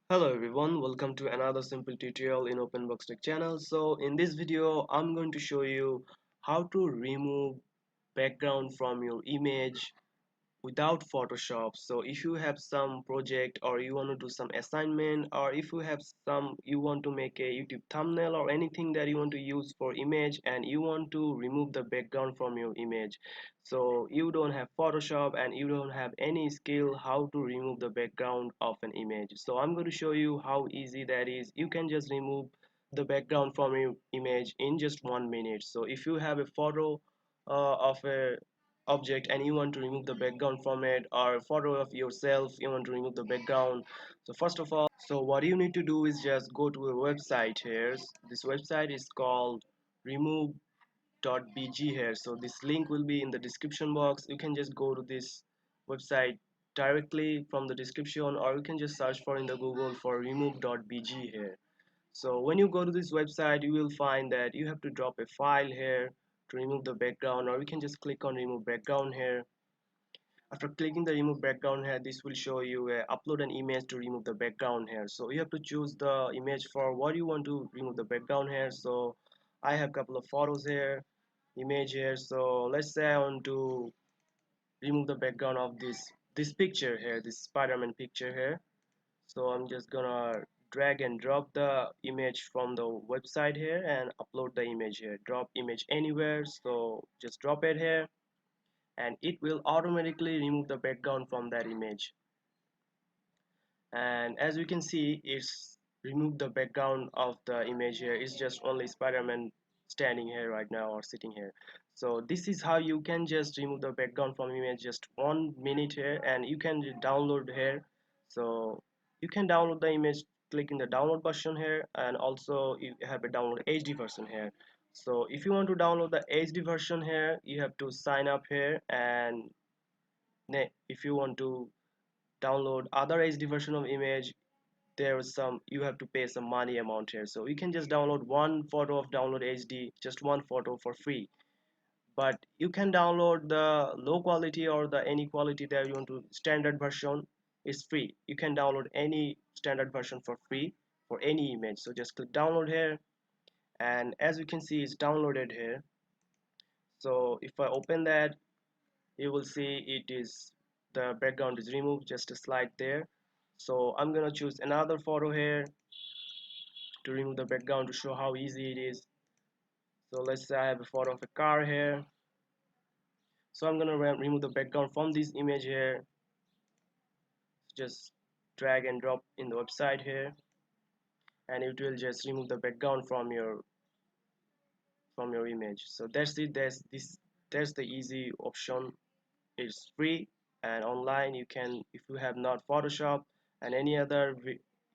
Hello everyone, welcome to another simple tutorial in OpenBox Tech channel. So in this video, I'm going to show you how to remove background from your image without Photoshop. So if you have some project or you want to do some assignment, or if you have some you want to make a YouTube thumbnail or anything that you want to use for image and you want to remove the background from your image, so you don't have Photoshop and you don't have any skill how to remove the background of an image, so I'm going to show you how easy that is. You can just remove the background from your image in just 1 minute. So if you have a photo of a object and you want to remove the background from it, or a photo of yourself you want to remove the background, so first of all, so what you need to do is just go to a website here. This website is called remove.bg here, so this link will be in the description box. You can just go to this website directly from the description, or you can just search for in the Google for remove.bg here. So when you go to this website, you will find that you have to drop a file here to remove the background, or we can just click on remove background here. After clicking the remove background here, this will show you upload an image to remove the background here. So you have to choose the image for what you want to remove the background here. So I have a couple of photos here, image here. So let's say I want to remove the background of this picture here, this Spider-Man picture here. So I'm just gonna drag and drop the image from the website here and upload the image here. Drop image anywhere, so just drop it here and it will automatically remove the background from that image. And as you can see, it's removed the background of the image here. It's just only Spider-Man standing here right now or sitting here. So this is how you can just remove the background from image just 1 minute here, and you can download here. So you can download the image clicking the download button here, and also you have a download HD version here. So if you want to download the HD version here, you have to sign up here, and if you want to download other HD version of image, there's some you have to pay some money amount here. So you can just download one photo of download HD, just one photo for free. But you can download the low quality or the any quality that you want to standard version is free. You can download any standard version for free for any image. So just click download here, and as you can see it's downloaded here. So if I open that, you will see it is the background is removed, just a slide there. So I'm gonna choose another photo here to remove the background to show how easy it is. So let's say I have a photo of a car here. So I'm gonna remove the background from this image here. Just drag and drop in the website here, and it will just remove the background from your image. So that's it. That's the easy option. It's free and online. You can, if you have not Photoshop and any other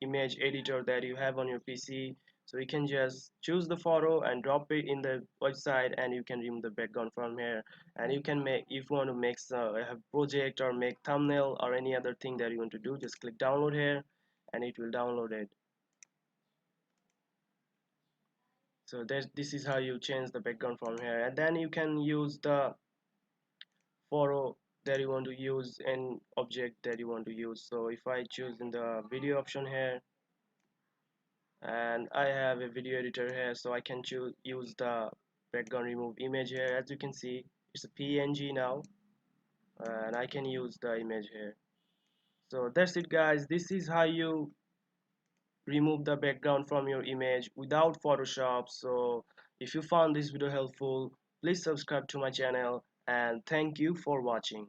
image editor that you have on your PC, so you can just choose the photo and drop it in the website, and you can remove the background from here. And you can make, if you want to make have project or make thumbnail or any other thing that you want to do, just click download here and it will download it. So this is how you change the background from here, and then you can use the photo that you want to use and object that you want to use. So if I choose in the video option here, and I have a video editor here, so I can choose use the background remove image here. As you can see, it's a PNG now, and I can use the image here. So that's it guys, this is how you remove the background from your image without Photoshop. So if you found this video helpful, please subscribe to my channel, and thank you for watching.